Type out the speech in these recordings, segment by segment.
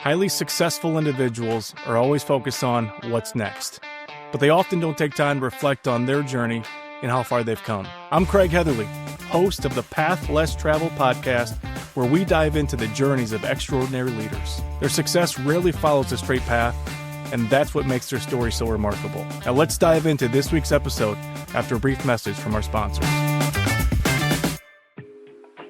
Highly successful individuals are always focused on what's next, but they often don't take time to reflect on their journey and how far they've come. I'm Craig Heatherly, host of the Path Less Traveled podcast, where we dive into the journeys of extraordinary leaders. Their success rarely follows a straight path, and that's what makes their story so remarkable. Now let's dive into this week's episode after a brief message from our sponsors.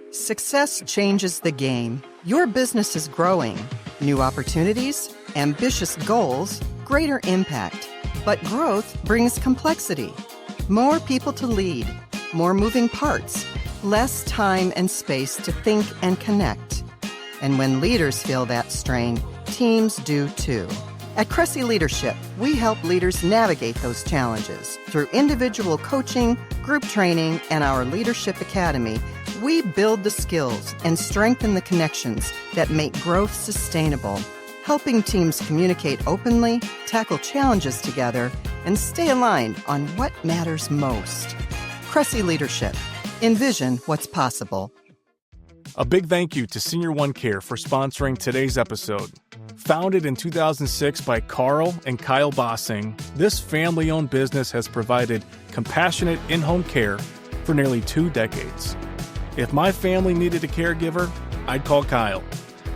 Success changes the game. Your business is growing. New opportunities, ambitious goals, greater impact. But growth brings complexity. More people to lead, more moving parts, less time and space to think and connect. And when leaders feel that strain, teams do too. At Cressy Leadership, we help leaders navigate those challenges. Through individual coaching, group training, and our Leadership Academy, we build the skills and strengthen the connections that make growth sustainable, helping teams communicate openly, tackle challenges together, and stay aligned on what matters most. Cressy Leadership. Envision what's possible. A big thank you to Senior One Care for sponsoring today's episode. Founded in 2006 by Carl and Kyle Bossing, this family-owned business has provided compassionate in-home care for nearly 2 decades. If my family needed a caregiver, I'd call Kyle.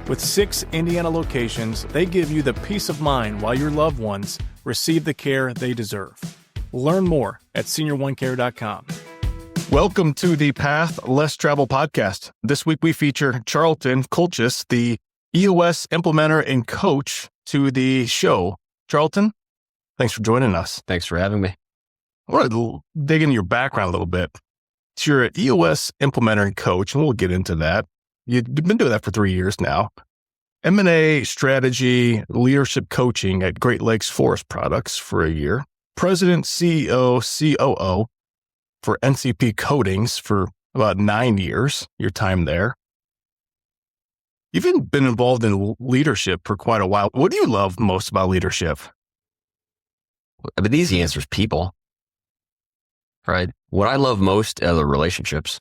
With 6 Indiana locations, they give you the peace of mind while your loved ones receive the care they deserve. Learn more at senioronecare.com. Welcome to the Path Less Travel podcast. This week we feature Charlton Keultjes, the EOS implementer and coach to the show. Charlton, thanks for joining us. Thanks for having me. I want to dig into your background a little bit. So you're an EOS implementer and coach, and we'll get into that. You've been doing that for 3 years now. M&A strategy, leadership coaching at Great Lakes Forest Products for a year. President, CEO, COO for NCP Coatings for about 9 years, your time there. You've even been involved in leadership for quite a while. What do you love most about leadership? I mean, the easy answer is people, right? What I love most are the relationships.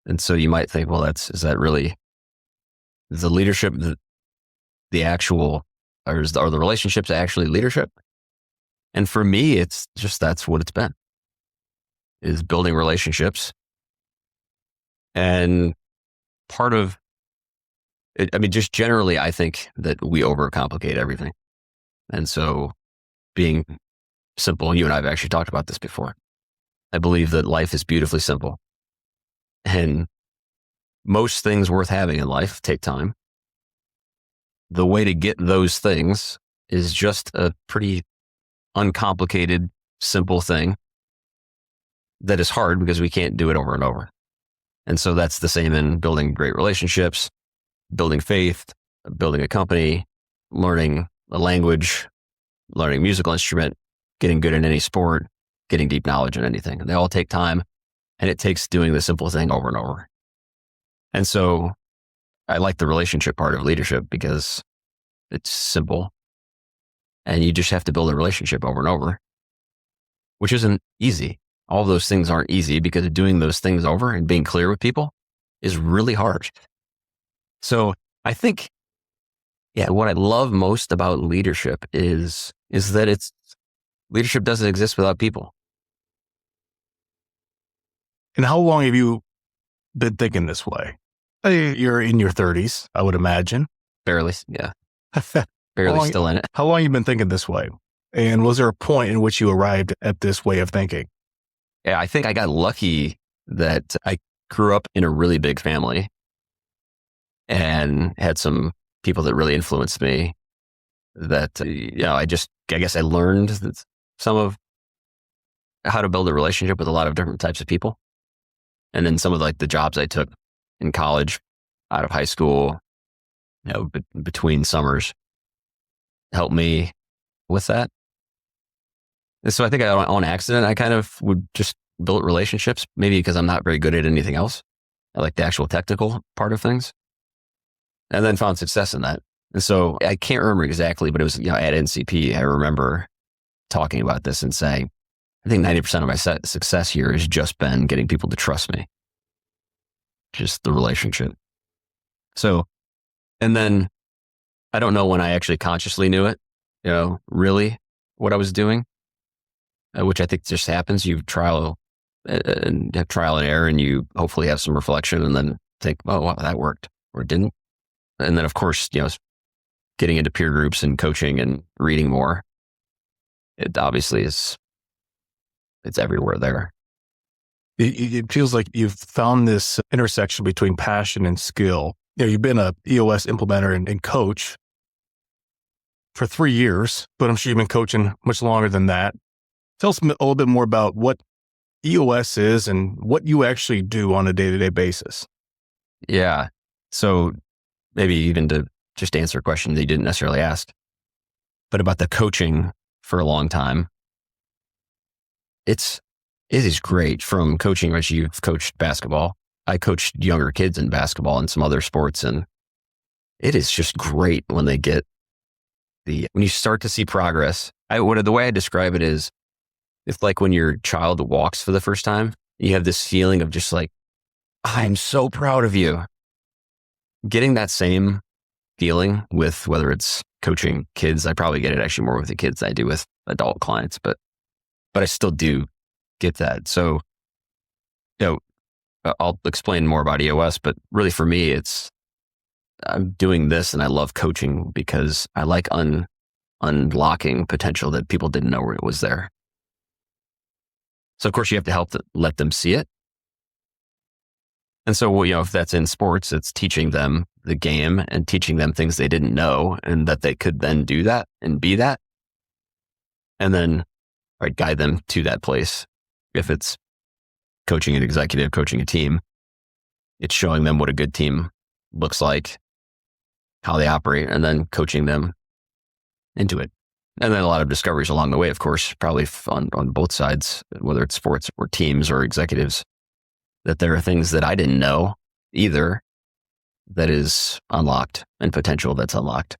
And so you might think, well, is that really the leadership, the actual, are the relationships actually leadership? And for me, it's just, that's what it's been, is building relationships. And part of it, I mean, just generally, I think that we overcomplicate everything. And so being simple, and you and I have actually talked about this before, I believe that life is beautifully simple. And most things worth having in life take time. The way to get those things is just a pretty uncomplicated, simple thing that is hard because we can't do it over and over. And so that's the same in building great relationships, building faith, building a company, learning a language, learning a musical instrument, getting good in any sport, getting deep knowledge in anything. And they all take time, and it takes doing the simple thing over and over. And so I like the relationship part of leadership because it's simple, and you just have to build a relationship over and over, which isn't easy. All of those things aren't easy because doing those things over and being clear with people is really hard. So I think, what I love most about leadership is that leadership doesn't exist without people. And how long have you been thinking this way? You're in your 30s, I would imagine. Barely, yeah. Barely still in it. How long have you been thinking this way? And was there a point in which you arrived at this way of thinking? Yeah, I think I got lucky that I grew up in a really big family and had some people that really influenced me that, I guess I learned some of how to build a relationship with a lot of different types of people. And then some of the jobs I took in college, out of high school, between summers, helped me with that. And so I think on accident, I kind of would just build relationships, maybe because I'm not very good at anything else. I like the actual technical part of things, and then found success in that. And so I can't remember exactly, but it was, at NCP, I remember talking about this and saying, I think 90% of my success here has just been getting people to trust me. Just the relationship. So And then I don't know when I actually consciously knew it, really what I was doing, which I think just happens. You trial and error, and you hopefully have some reflection and then think, oh, wow, that worked or it didn't. And then, of course, getting into peer groups and coaching and reading more, it obviously it's everywhere there. It feels like you've found this intersection between passion and skill. You've been a EOS implementer and coach for 3 years, but I'm sure you've been coaching much longer than that. Tell us a little bit more about what EOS is and what you actually do on a day-to-day basis. Yeah. So maybe even to just answer a question that you didn't necessarily ask, but about the coaching for a long time. It is great from coaching, as you've coached basketball. I coached younger kids in basketball and some other sports, and it is just great when they get when you start to see progress. The way I describe it is, it's like when your child walks for the first time, you have this feeling of just like, I'm so proud of you. Getting that same feeling with whether it's coaching kids, I probably get it actually more with the kids than I do with adult clients, but I still do get that. So, I'll explain more about EOS, but really for me, I'm doing this and I love coaching because I like unlocking potential that people didn't know it was there. So of course you have to help let them see it. And so, if that's in sports, it's teaching them the game and teaching them things they didn't know and that they could then do that and be that. And then guide them to that place. If it's coaching an executive, coaching a team, it's showing them what a good team looks like, how they operate, and then coaching them into it. And then a lot of discoveries along the way, of course, probably on both sides, whether it's sports or teams or executives, that there are things that I didn't know either that is unlocked and potential that's unlocked.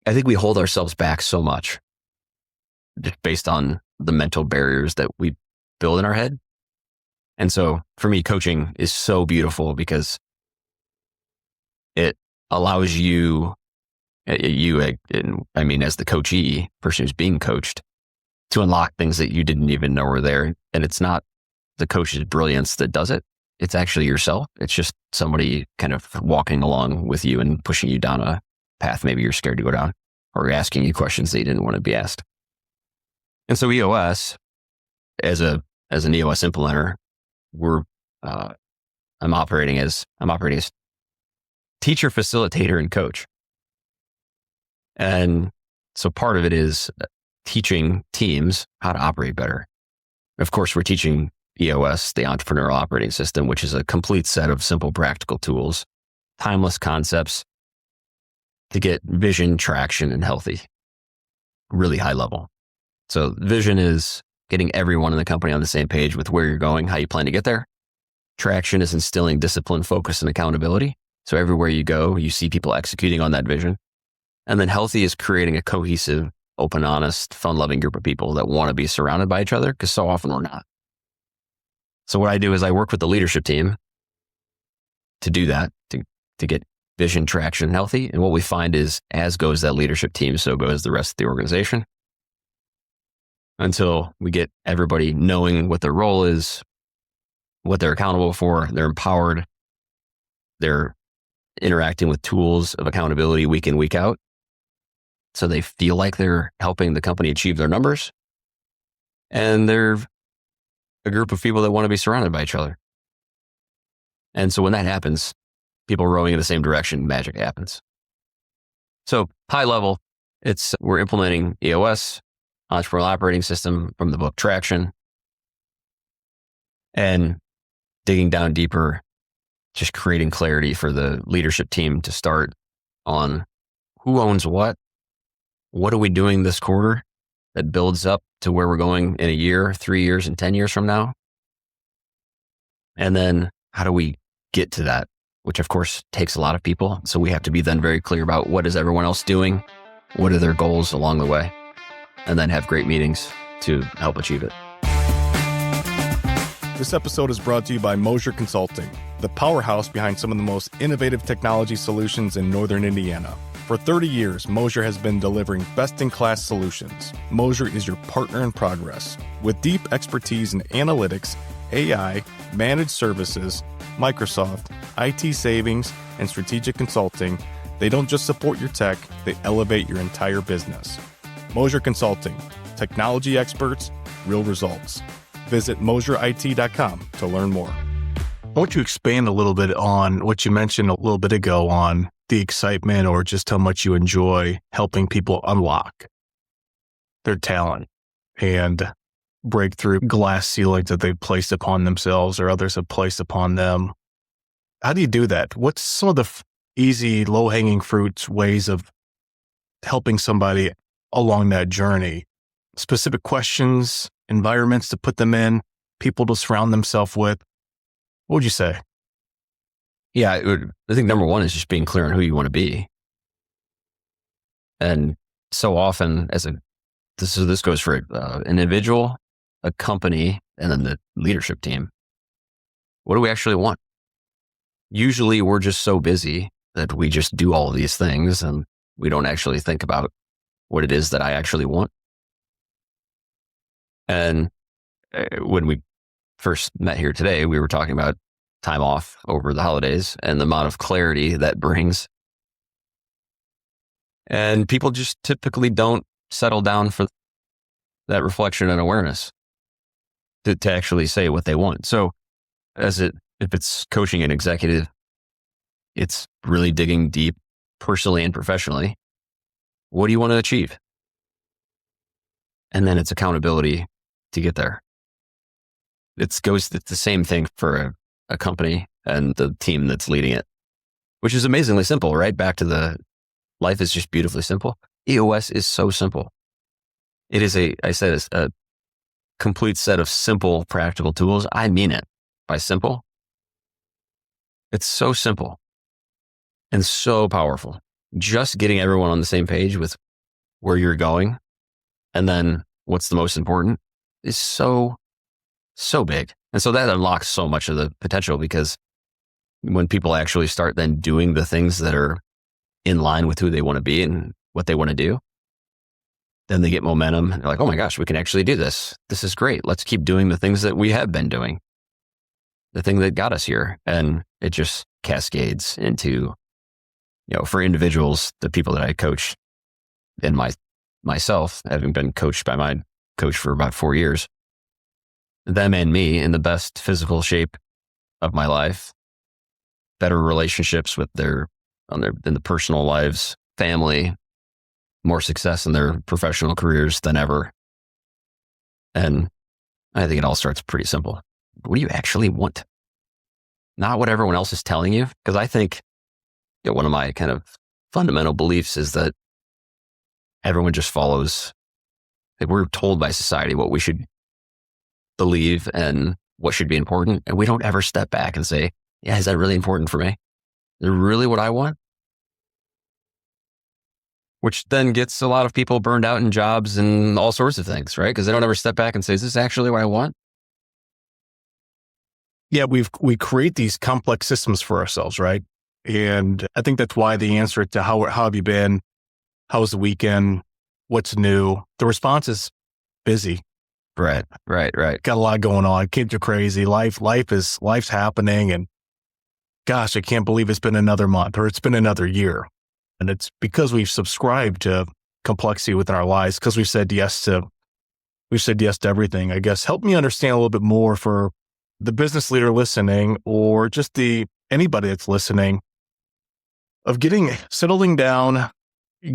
I think we hold ourselves back so much just based on the mental barriers that we build in our head. And so for me, coaching is so beautiful because it allows you, as the coachee, person who's being coached, to unlock things that you didn't even know were there. And it's not the coach's brilliance that does it. It's actually yourself. It's just somebody kind of walking along with you and pushing you down a path maybe you're scared to go down, or asking you questions that you didn't want to be asked. And so EOS, as an EOS implementer, I'm operating as teacher, facilitator, and coach. And so part of it is teaching teams how to operate better. Of course, we're teaching EOS, the entrepreneurial operating system, which is a complete set of simple, practical tools, timeless concepts to get vision, traction, and healthy, really high level. So vision is getting everyone in the company on the same page with where you're going, how you plan to get there. Traction is instilling discipline, focus, and accountability. So everywhere you go, you see people executing on that vision. And then healthy is creating a cohesive, open, honest, fun-loving group of people that want to be surrounded by each other, because so often we're not. So what I do is I work with the leadership team to do that, to get vision, traction, and healthy. And what we find is, as goes that leadership team, so goes the rest of the organization, until we get everybody knowing what their role is, what they're accountable for, they're empowered, they're interacting with tools of accountability week in, week out. So they feel like they're helping the company achieve their numbers. And they're a group of people that want to be surrounded by each other. And so when that happens, people rowing in the same direction, magic happens. So high level, we're implementing EOS, Entrepreneurial Operating System, from the book Traction, and digging down deeper, just creating clarity for the leadership team to start on who owns what are we doing this quarter that builds up to where we're going in a year, 3 years, and 10 years from now. And then how do we get to that, which of course takes a lot of people. So we have to be then very clear about what is everyone else doing, what are their goals along the way, and then have great meetings to help achieve it. This episode is brought to you by Mosier Consulting. the powerhouse behind some of the most innovative technology solutions in northern Indiana. For 30 years, Moser has been delivering best-in-class solutions. Moser is your partner in progress. With deep expertise in analytics, AI, managed services, Microsoft, IT savings, and strategic consulting, they don't just support your tech, they elevate your entire business. Moser Consulting. Technology experts, real results. Visit moserit.com to learn more. I want you to expand a little bit on what you mentioned a little bit ago on the excitement or just how much you enjoy helping people unlock their talent and break through glass ceilings that they've placed upon themselves or others have placed upon them. How do you do that? What's some of the easy, low-hanging fruits, ways of helping somebody along that journey? Specific questions, environments to put them in, people to surround themselves with. What would you say? Yeah, I think number one is just being clear on who you want to be. And so often this goes for an individual, a company, and then the leadership team. What do we actually want? Usually we're just so busy that we just do all of these things and we don't actually think about what it is that I actually want. And when we first met here today, we were talking about time off over the holidays and the amount of clarity that brings. And people just typically don't settle down for that reflection and awareness to actually say what they want. So if it's coaching an executive, it's really digging deep personally and professionally. What do you want to achieve? And then it's accountability to get there. It's the same thing for a company and the team that's leading it, which is amazingly simple, right? Back to the life is just beautifully simple. EOS is so simple. It is a complete set of simple, practical tools. I mean it by simple. It's so simple and so powerful. Just getting everyone on the same page with where you're going and then what's the most important is so big. And so that unlocks so much of the potential, because when people actually start then doing the things that are in line with who they want to be and what they want to do, then they get momentum. They're like, oh my gosh, we can actually do this. This is great. Let's keep doing the things that we have been doing, the thing that got us here. And it just cascades into, for individuals, the people that I coach and myself, having been coached by my coach for about 4 years, them and me in the best physical shape of my life, better relationships with in the personal lives, family, more success in their professional careers than ever. And I think it all starts pretty simple. What do you actually want? Not what everyone else is telling you. Because I think one of my kind of fundamental beliefs is that everyone just follows. We're told by society what we should believe and what should be important. And we don't ever step back and say, yeah, is that really important for me? Is it really what I want? Which then gets a lot of people burned out in jobs and all sorts of things, right? Because they don't ever step back and say, is this actually what I want? Yeah, we create these complex systems for ourselves, right? And I think that's why the answer to how have you been? How was the weekend? What's new? The response is busy. Right. Got a lot going on. Kids are crazy. Life's happening. And gosh, I can't believe it's been another month or it's been another year. And it's because we've subscribed to complexity within our lives, because we've said yes to everything. I guess help me understand a little bit more for the business leader listening, or just anybody that's listening, of settling down,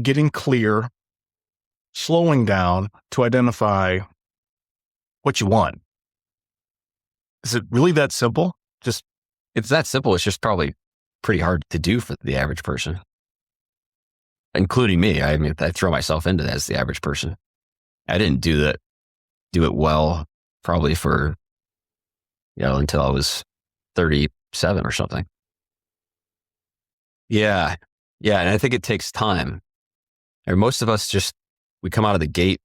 getting clear, slowing down to identify what you want. Is it really that simple? It's that simple. It's just probably pretty hard to do for the average person, including me. I mean, I throw myself into that as the average person. I didn't do it well, probably for, until I was 37 or something. Yeah. And I think it takes time. And most of us we come out of the gate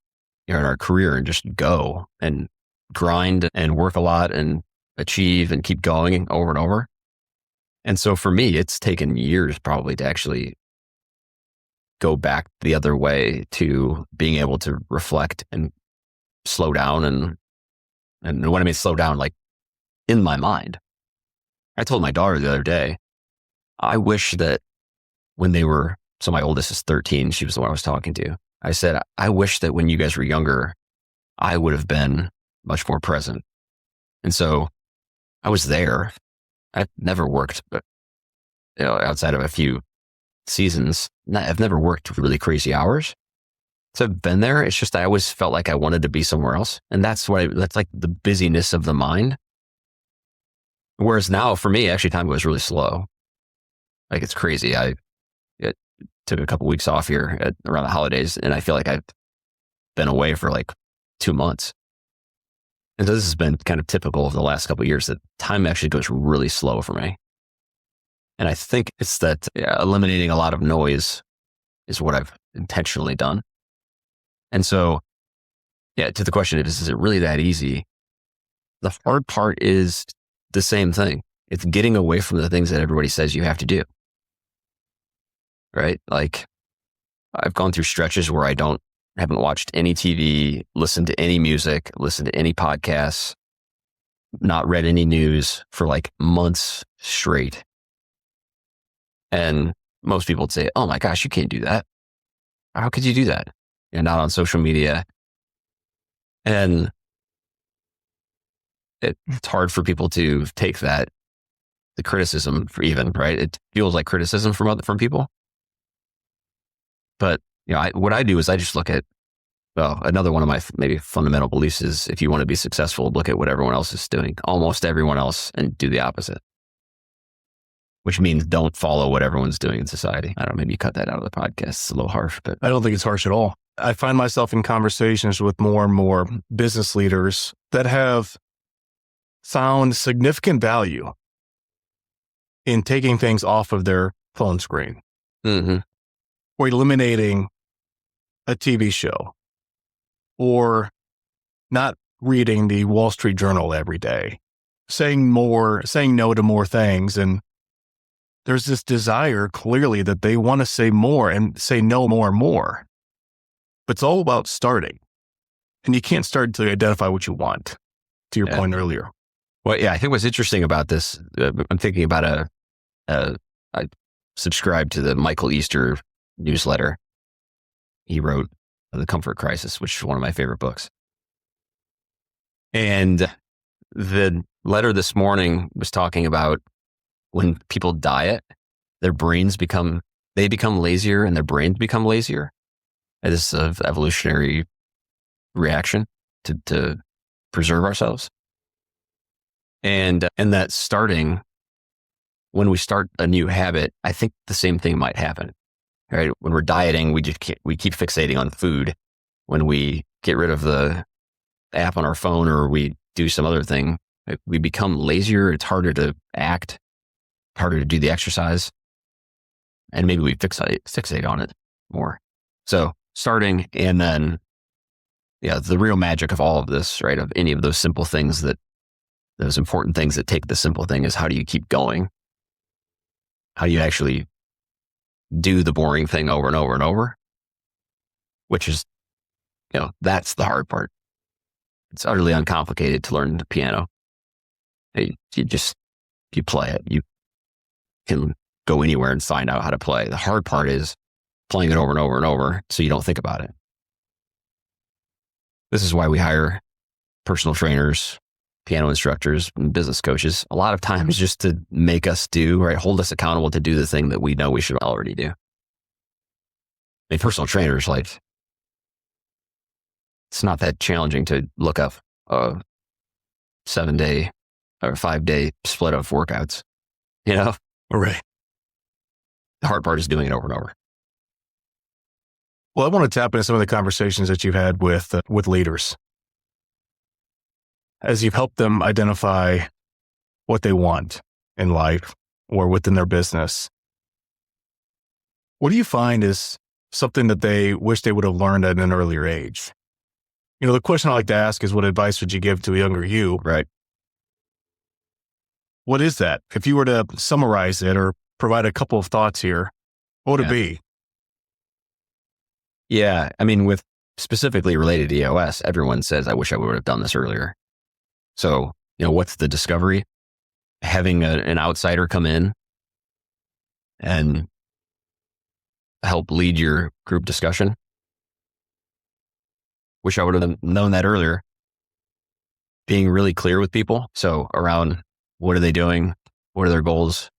in our career and just go and grind and work a lot and achieve and keep going over and over. And so for me, it's taken years probably to actually go back the other way to being able to reflect and slow down. And when I mean slow down, like in my mind, I told my daughter the other day, I wish that when they were, so my oldest is 13, she was the one I was talking to. I said, I wish that when you guys were younger, I would have been much more present. And so I was there. I've never worked, but outside of a few seasons, I've never worked really crazy hours. So I've been there. It's just I always felt like I wanted to be somewhere else. And that's like the busyness of the mind. Whereas now for me, actually time goes really slow. Like it's crazy. It took a couple weeks off here around the holidays, and I feel like I've been away for like 2 months. And so this has been kind of typical of the last couple of years that time actually goes really slow for me. And I think it's that eliminating a lot of noise is what I've intentionally done. And so, to the question of is it really that easy? The hard part is the same thing. It's getting away from the things that everybody says you have to do. Right? Like I've gone through stretches where I haven't watched any TV, listened to any music, listened to any podcasts, not read any news for like months straight. And most people would say, oh my gosh, you can't do that. How could you do that? You're not on social media. And it's hard for people to take the criticism for even, right? It feels like criticism from people. But what I do is I just look at, another one of my maybe fundamental beliefs is if you want to be successful, look at what everyone else is doing, almost everyone else, and do the opposite. Which means don't follow what everyone's doing in society. I don't know, maybe you cut that out of the podcast. It's a little harsh, but I don't think it's harsh at all. I find myself in conversations with more and more business leaders that have found significant value in taking things off of their phone screen. Mm-hmm. Or eliminating a TV show, or not reading the Wall Street Journal every day, saying no to more things. And there's this desire clearly that they want to say more and say no more and more. But it's all about starting. And you can't start until you identify what you want, to your point earlier. Well, I think what's interesting about this, I'm thinking about I subscribe to the Michael Easter newsletter. He wrote The Comfort Crisis, which is one of my favorite books. And the letter this morning was talking about when people diet, their brains become lazier and their brains become lazier. And this is an evolutionary reaction to preserve ourselves. And that starting, when we start a new habit, I think the same thing might happen. Right? When we're dieting, we keep fixating on food. When we get rid of the app on our phone or we do some other thing, we become lazier. It's harder to act, harder to do the exercise, and maybe we fixate on it more. So starting, and then, the real magic of all of this, right? Of any of those simple things those important things that take the simple thing is how do you keep going? How do you actually do the boring thing over and over and over, which is, that's the hard part. It's utterly uncomplicated to learn the piano. You play it. You can go anywhere and find out how to play. The hard part is playing it over and over and over so you don't think about it. This is why we hire personal trainers, piano instructors, and business coaches, a lot of times just to make us hold us accountable to do the thing that we know we should already do. I mean, personal trainers, like, it's not that challenging to look up a 7-day or 5-day split of workouts, Right. The hard part is doing it over and over. Well, I want to tap into some of the conversations that you've had with leaders as you've helped them identify what they want in life or within their business. What do you find is something that they wish they would have learned at an earlier age? The question I like to ask is, what advice would you give to a younger you? Right. What is that? If you were to summarize it or provide a couple of thoughts here, what would it be? Yeah. I mean, with specifically related to EOS, everyone says, I wish I would have done this earlier. So, what's the discovery? Having an outsider come in and help lead your group discussion. Wish I would have known that earlier. Being really clear with people. So around what are they doing? What are their goals?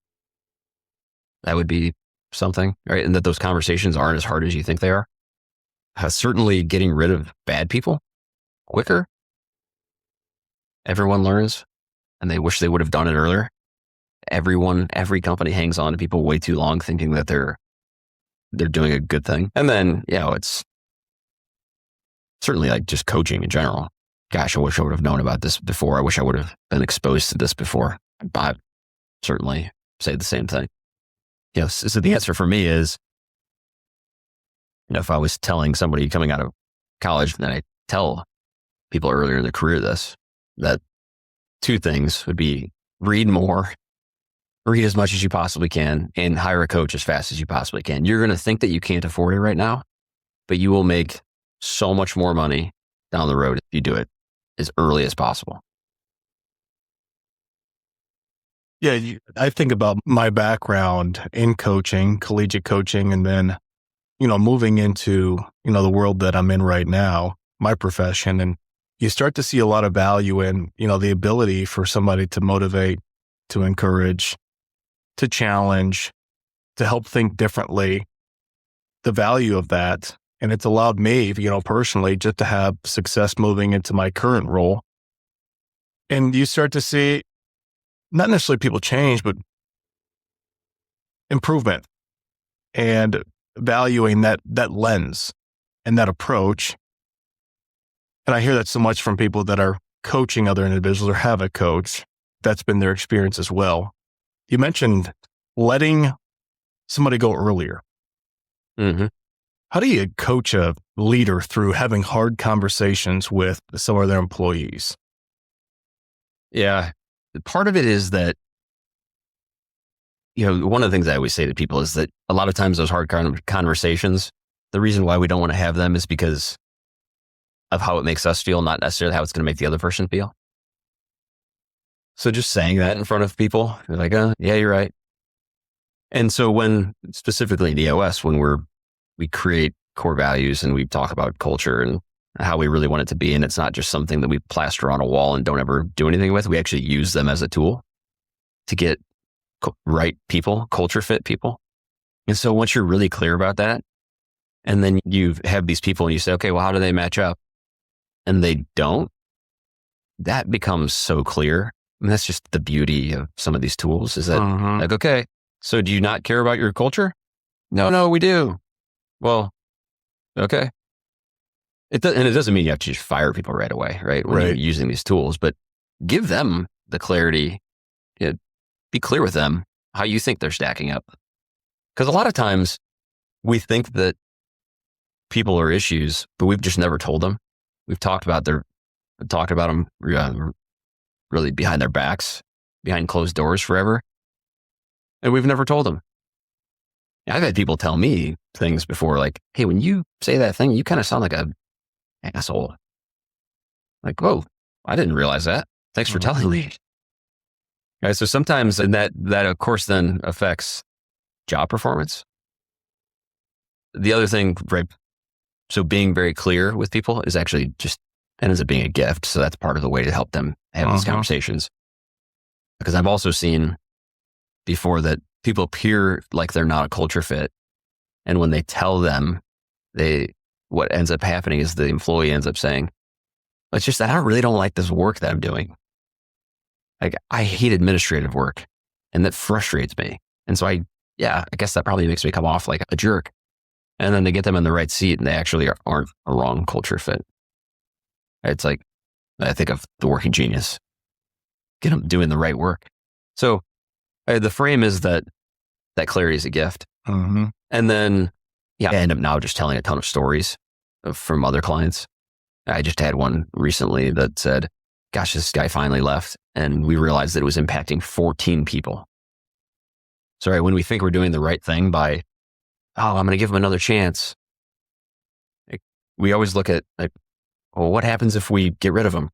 That would be something, right? And that those conversations aren't as hard as you think they are. Certainly getting rid of bad people quicker. Everyone learns and they wish they would have done it earlier. Every company hangs on to people way too long thinking that they're doing a good thing. And then, it's certainly like just coaching in general. Gosh, I wish I would have known about this before. I wish I would have been exposed to this before. I certainly say the same thing. So the answer for me is, if I was telling somebody coming out of college, then I tell people earlier in their career that two things would be read more, read as much as you possibly can, and hire a coach as fast as you possibly can. You're going to think that you can't afford it right now, but you will make so much more money down the road if you do it as early as possible. Yeah, I think about my background in coaching, collegiate coaching, and then, moving into, the world that I'm in right now, my profession. And you start to see a lot of value in, the ability for somebody to motivate, to encourage, to challenge, to help think differently, the value of that. And it's allowed me, personally, just to have success moving into my current role. And you start to see not necessarily people change, but improvement and valuing that lens and that approach. And I hear that so much from people that are coaching other individuals or have a coach. That's been their experience as well. You mentioned letting somebody go earlier. Mm-hmm. How do you coach a leader through having hard conversations with some of their employees? Yeah. Part of it is that, one of the things I always say to people is that a lot of times those hard conversations, the reason why we don't want to have them is because of how it makes us feel, not necessarily how it's going to make the other person feel. So just saying that in front of people, they're like, yeah, you're right. And so when, specifically in EOS, when we create core values and we talk about culture and how we really want it to be, and it's not just something that we plaster on a wall and don't ever do anything with, we actually use them as a tool to get right people, culture fit people. And so once you're really clear about that, and then you have these people and you say, okay, well, how do they match up? And they don't, that becomes so clear. And that's just the beauty of some of these tools is that like, okay, so do you not care about your culture? No, we do. Well, okay. It doesn't mean you have to just fire people right away, right? When you're using these tools, but give them the clarity. Be clear with them how you think they're stacking up. Because a lot of times we think that people are issues, but we've just never told them. We've talked about them really behind their backs, behind closed doors forever. And we've never told them. I've had people tell me things before like, hey, when you say that thing, you kind of sound like an asshole. Like, whoa, I didn't realize that. Thanks for telling me. Right, so sometimes, and that of course then affects job performance. The other thing, right? So being very clear with people is actually just ends up being a gift. So that's part of the way to help them have these conversations. Because I've also seen before that people appear like they're not a culture fit. And when they tell them, what ends up happening is the employee ends up saying, it's just that I really don't like this work that I'm doing. Like I hate administrative work and that frustrates me. And so I guess that probably makes me come off like a jerk. And then they get them in the right seat and they actually aren't a wrong culture fit. It's like, I think of the working genius, get them doing the right work. So the frame is that clarity is a gift. Mm-hmm. And then, I end up now just telling a ton of stories from other clients. I just had one recently that said, gosh, this guy finally left. And we realized that it was impacting 14 people. So right, when we think we're doing the right thing by, oh, I'm going to give him another chance, we always look at, like, well, what happens if we get rid of them?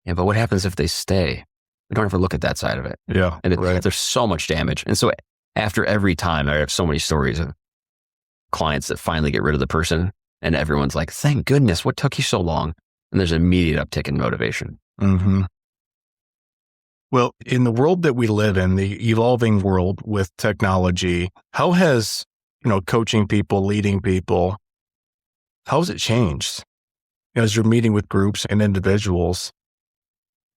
Yeah, but what happens if they stay? We don't ever look at that side of it. Yeah. And there's so much damage. And so after every time, I have so many stories of clients that finally get rid of the person, and everyone's like, thank goodness, what took you so long? And there's an immediate uptick in motivation. Mm-hmm. Well, in the world that we live in, the evolving world with technology, how has, coaching people, leading people, how has it changed? As you're meeting with groups and individuals,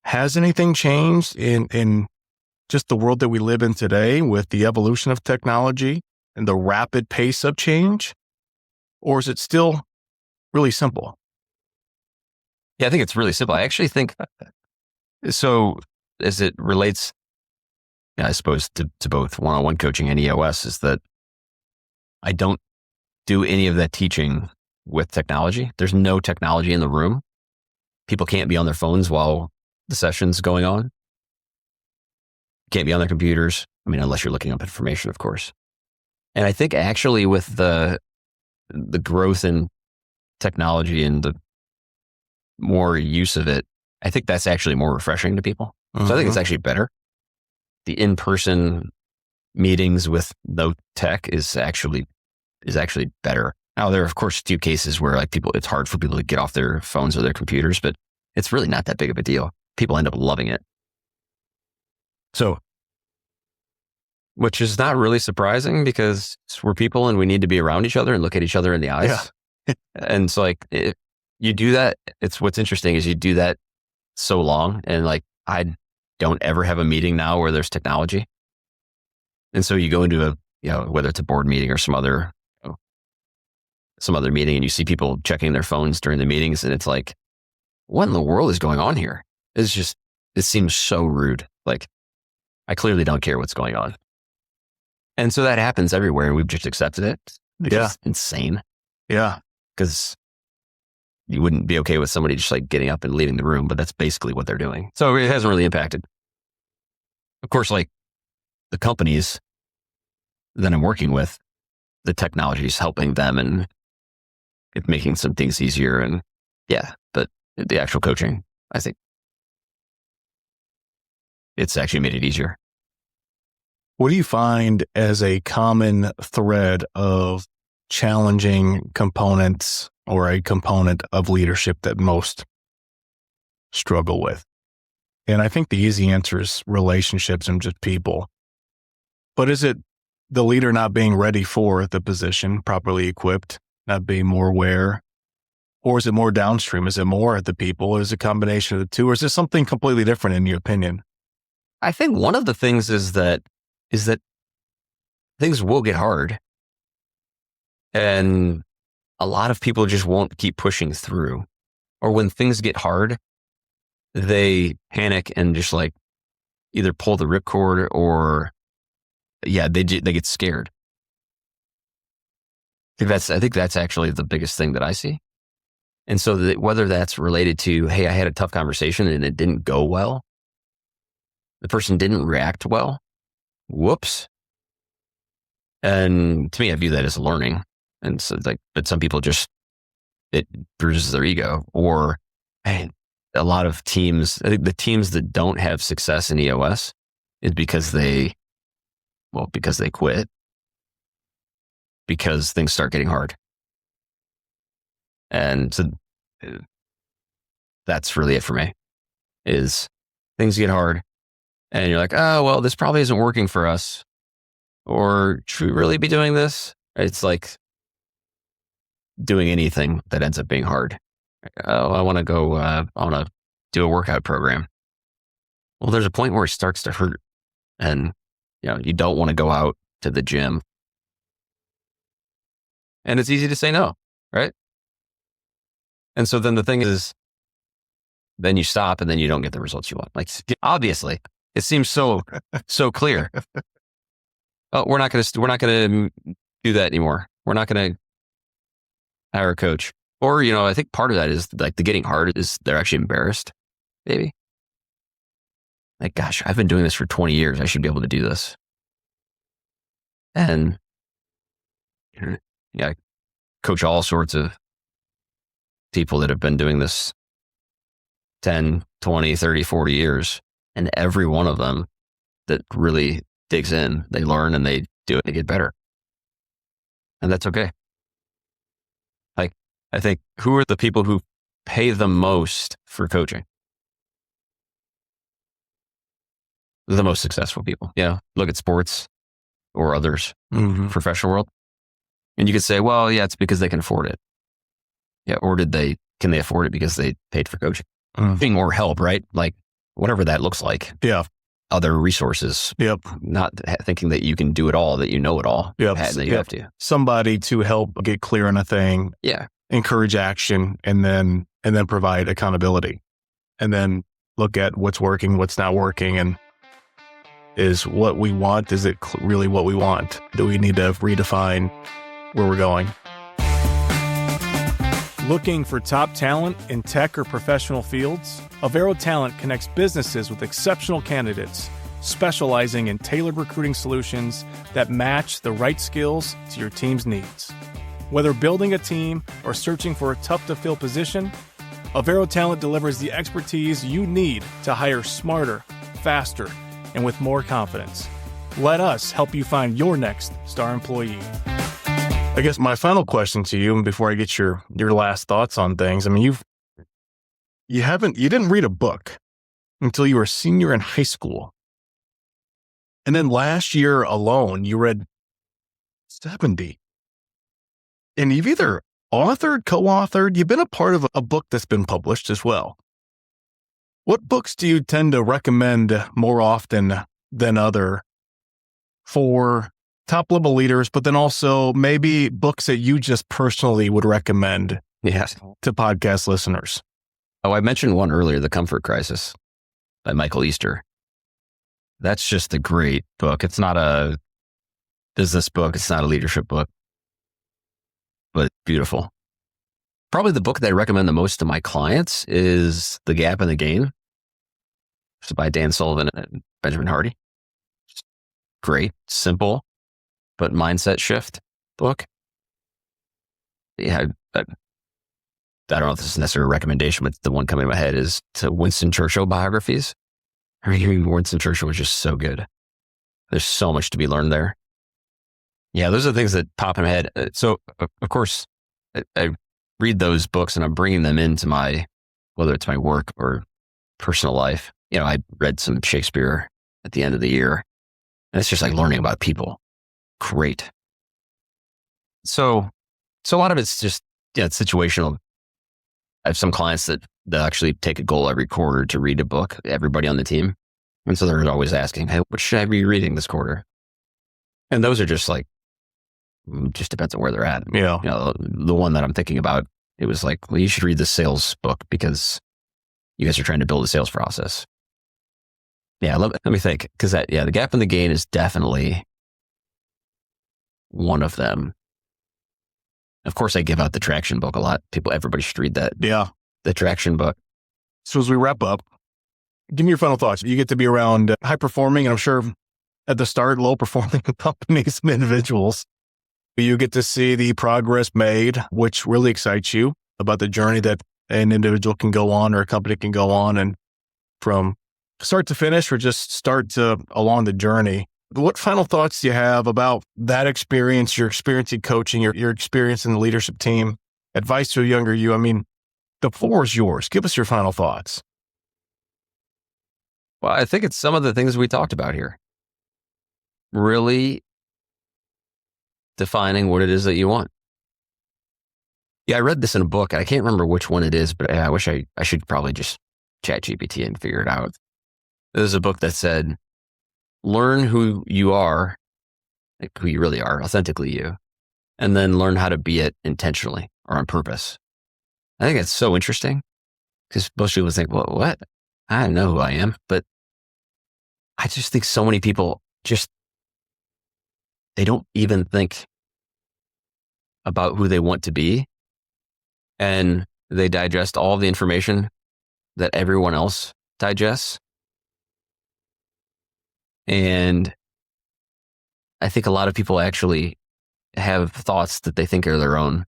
has anything changed in just the world that we live in today with the evolution of technology and the rapid pace of change? Or is it still really simple? Yeah, I think it's really simple. I actually think, so as it relates, I suppose, to both one-on-one coaching and EOS, is that I don't do any of that teaching with technology. There's no technology in the room. People can't be on their phones while the session's going on. Can't be on their computers. I mean, unless you're looking up information, of course. And I think actually with the growth in technology and the more use of it, I think that's actually more refreshing to people. Mm-hmm. So I think it's actually better. The in-person meetings with no tech is actually better. Now, there are, of course, a few cases where it's hard for people to get off their phones or their computers, but it's really not that big of a deal. People end up loving it. So, which is not really surprising because we're people and we need to be around each other and look at each other in the eyes. Yeah. And it's you do that. What's interesting is you do that so long, and I don't ever have a meeting now where there's technology. And so you go into whether it's a board meeting or some other meeting, and you see people checking their phones during the meetings, and it's like, what in the world is going on here? It seems so rude. I clearly don't care what's going on. And so that happens everywhere, and we've just accepted it. It's insane. Yeah. Because you wouldn't be okay with somebody just getting up and leaving the room, but that's basically what they're doing. So it hasn't really impacted. Of course, the companies that I'm working with, the technology is helping them and it's making some things easier. And but the actual coaching, I think it's actually made it easier. What do you find as a common thread of challenging components or a component of leadership that most struggle with? And I think the easy answer is relationships and just people. But is it the leader not being ready for the position, properly equipped, not being more aware? Or is it more downstream? Is it more the people? Is it a combination of the two? Or is it something completely different in your opinion? I think one of the things is that things will get hard. And a lot of people just won't keep pushing through. Or when things get hard, they panic and just either pull the ripcord or they get scared. I think that's actually the biggest thing that I see. And so whether that's related to, hey, I had a tough conversation and it didn't go well. The person didn't react well. Whoops. And to me, I view that as learning. And so but some people it bruises their ego. Or a lot of teams, I think the teams that don't have success in EOS is because they quit. Because things start getting hard. And so that's really it for me, is things get hard and you're like, oh, well, this probably isn't working for us. Or should we really be doing this? It's like doing anything that ends up being hard. Oh, I want to do a workout program. Well, there's a point where it starts to hurt and you don't want to go out to the gym. And it's easy to say no, right? And so then the thing is, then you stop and then you don't get the results you want. Obviously, it seems so clear. Oh, we're not going to do that anymore. We're not going to hire a coach. Or, I think part of that is the getting hard is they're actually embarrassed. maybe. Like, gosh, I've been doing this for 20 years. I should be able to do this. And yeah, I coach all sorts of people that have been doing this 10, 20, 30, 40 years. And every one of them that really digs in, they learn and they do it, they get better. And that's okay. Like, I think, who are the people who pay the most for coaching? The most successful people. Yeah. Look at sports or others, professional world. And you could say, well, yeah, it's because they can afford it. Yeah. Or can they afford it because they paid for coaching? Being more help, right? Like, whatever that looks like. Yeah. Other resources. Yep. Not thinking that you can do it all, that you know it all. Yep. That you have to. Somebody to help get clear on a thing. Yeah. Encourage action, and then provide accountability, and then look at what's working, what's not working, and is what we want, is it really what we want? Do we need to redefine where we're going? Looking for top talent in tech or professional fields? Avero Talent connects businesses with exceptional candidates, specializing in tailored recruiting solutions that match the right skills to your team's needs. Whether building a team or searching for a tough-to-fill position, Avero Talent delivers the expertise you need to hire smarter, faster, and with more confidence. Let us help you find your next star employee. I guess my final question to you, and before I get your last thoughts on things, I mean, you didn't read a book until you were a senior in high school. And then last year alone, you read 70. And you've either authored, co-authored, you've been a part of a book that's been published as well. What books do you tend to recommend more often than other for top-level leaders, but then also maybe books that you just personally would recommend to podcast listeners? Oh, I mentioned one earlier, The Comfort Crisis by Michael Easter. That's just a great book. It's not a business book. It's not a leadership book, but beautiful. Probably the book that I recommend the most to my clients is The Gap and the Gain. It's by Dan Sullivan and Benjamin Hardy. Great, simple, but mindset shift book. Yeah, I don't know if this is necessarily a recommendation, but the one coming to my head is to Winston Churchill biographies. I mean, Winston Churchill was just so good. There's so much to be learned there. Yeah, those are the things that pop in my head. So, of course, I read those books and I'm bringing them into whether it's my work or personal life. You know, I read some Shakespeare at the end of the year, and it's just like learning about people. Great. So a lot of it's just, it's situational. I have some clients that actually take a goal every quarter to read a book, everybody on the team. And so they're always asking, hey, what should I be reading this quarter? And those are just like, just depends on where they're at. Yeah. You know, the one that I'm thinking about, it was like, well, you should read the sales book because you guys are trying to build a sales process. Yeah, let me think. Because The Gap and the Gain is definitely one of them. Of course, I give out the Traction book a lot. Everybody should read that. Yeah. The Traction book. So as we wrap up, give me your final thoughts. You get to be around high performing, and I'm sure at the start, low performing companies and individuals. You get to see the progress made, which really excites you about the journey that an individual can go on or a company can go on, and from start to finish or just start along the journey. What final thoughts do you have about that experience, your experience in coaching, your experience in the leadership team, advice to a younger you? I mean, the floor is yours. Give us your final thoughts. Well, I think it's some of the things we talked about here. Really defining what it is that you want. Yeah, I read this in a book. I can't remember which one it is, but I wish I should probably just chat GPT and figure it out. There's a book that said, learn who you are, like who you really are, authentically you, and then learn how to be it intentionally or on purpose. I think it's so interesting because most people think, well, what? I don't know who I am, but I just think so many people they don't even think about who they want to be, and they digest all the information that everyone else digests. And I think a lot of people actually have thoughts that they think are their own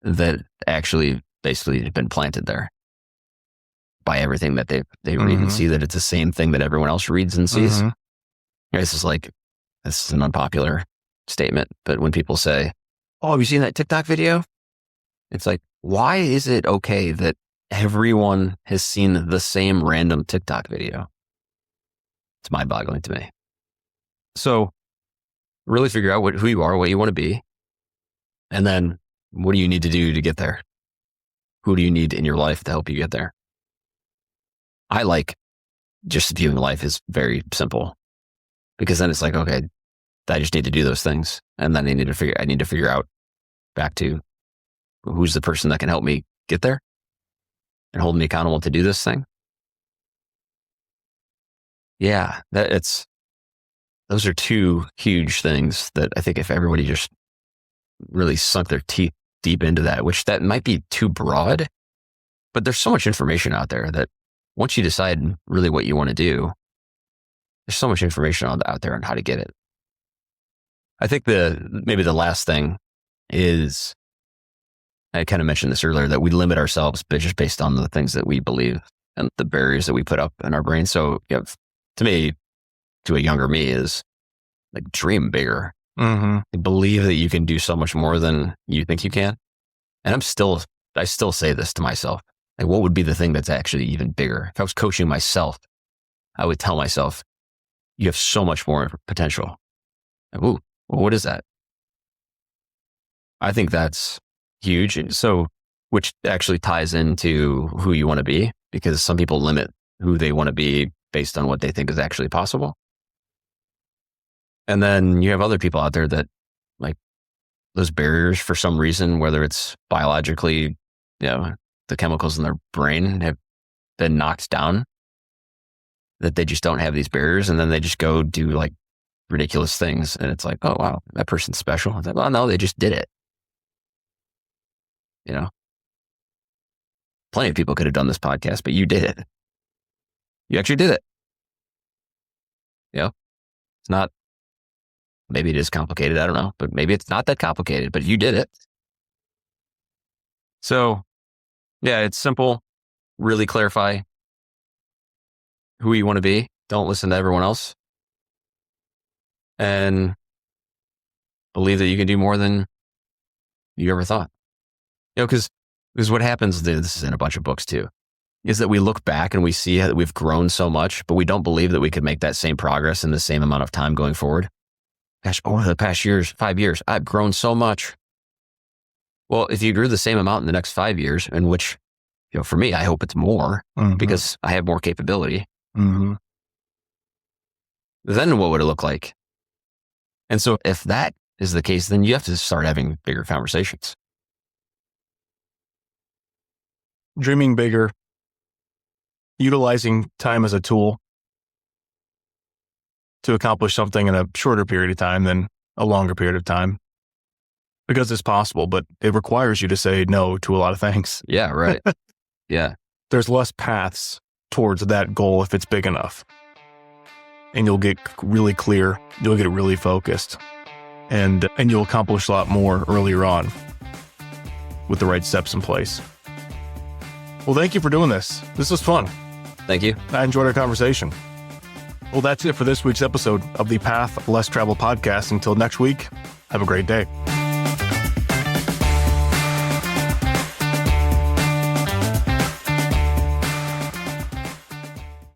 that actually basically have been planted there by everything that they read and see, that it's the same thing that everyone else reads and sees. This is an unpopular statement, but when people say, "Oh, have you seen that TikTok video?" It's like, why is it okay that everyone has seen the same random TikTok video? It's mind-boggling to me. So really figure out who you are, what you want to be, and then what do you need to do to get there? Who do you need in your life to help you get there? I like just viewing life as very simple, because then it's like, okay, I just need to do those things. And then I need to figure out back to who's the person that can help me get there and hold me accountable to do this thing. Yeah, those are two huge things that I think if everybody just really sunk their teeth deep into that, which that might be too broad, but there's so much information out there that once you decide really what you want to do, there's so much information out there on how to get it. I think maybe the last thing is, I kind of mentioned this earlier, that we limit ourselves just based on the things that we believe and the barriers that we put up in our brain. So to me, to a younger me, is like, dream bigger. Believe that you can do so much more than you think you can. And I still say this to myself. Like, what would be the thing that's actually even bigger? If I was coaching myself, I would tell myself, you have so much more potential. Like, ooh, well, what is that? I think that's huge. So, which actually ties into who you want to be, because some people limit who they want to be based on what they think is actually possible. And then you have other people out there that, like, those barriers for some reason, whether it's biologically, the chemicals in their brain have been knocked down, that they just don't have these barriers. And then they just go do like ridiculous things. And it's like, oh, wow, that person's special. It's like, well, no, they just did it. Plenty of people could have done this podcast, but you did it. You actually did it. It's not, maybe it is complicated. I don't know, but maybe it's not that complicated, but you did it. So yeah, it's simple. Really clarify who you want to be. Don't listen to everyone else. And believe that you can do more than you ever thought. Because what happens, this is in a bunch of books too, is that we look back and we see that we've grown so much, but we don't believe that we could make that same progress in the same amount of time going forward. Gosh, over the past 5 years, I've grown so much. Well, if you grew the same amount in the next 5 years, in which, for me, I hope it's more because I have more capability, then what would it look like? And so if that is the case, then you have to start having bigger conversations. Dreaming bigger, utilizing time as a tool to accomplish something in a shorter period of time than a longer period of time. Because it's possible, but it requires you to say no to a lot of things. Yeah, right. Yeah. There's less paths towards that goal if it's big enough. And you'll get really clear, you'll get really focused, and you'll accomplish a lot more earlier on with the right steps in place. Well, thank you for doing this. This was fun. Thank you. I enjoyed our conversation. Well, that's it for this week's episode of the Path Less Traveled podcast. Until next week, have a great day.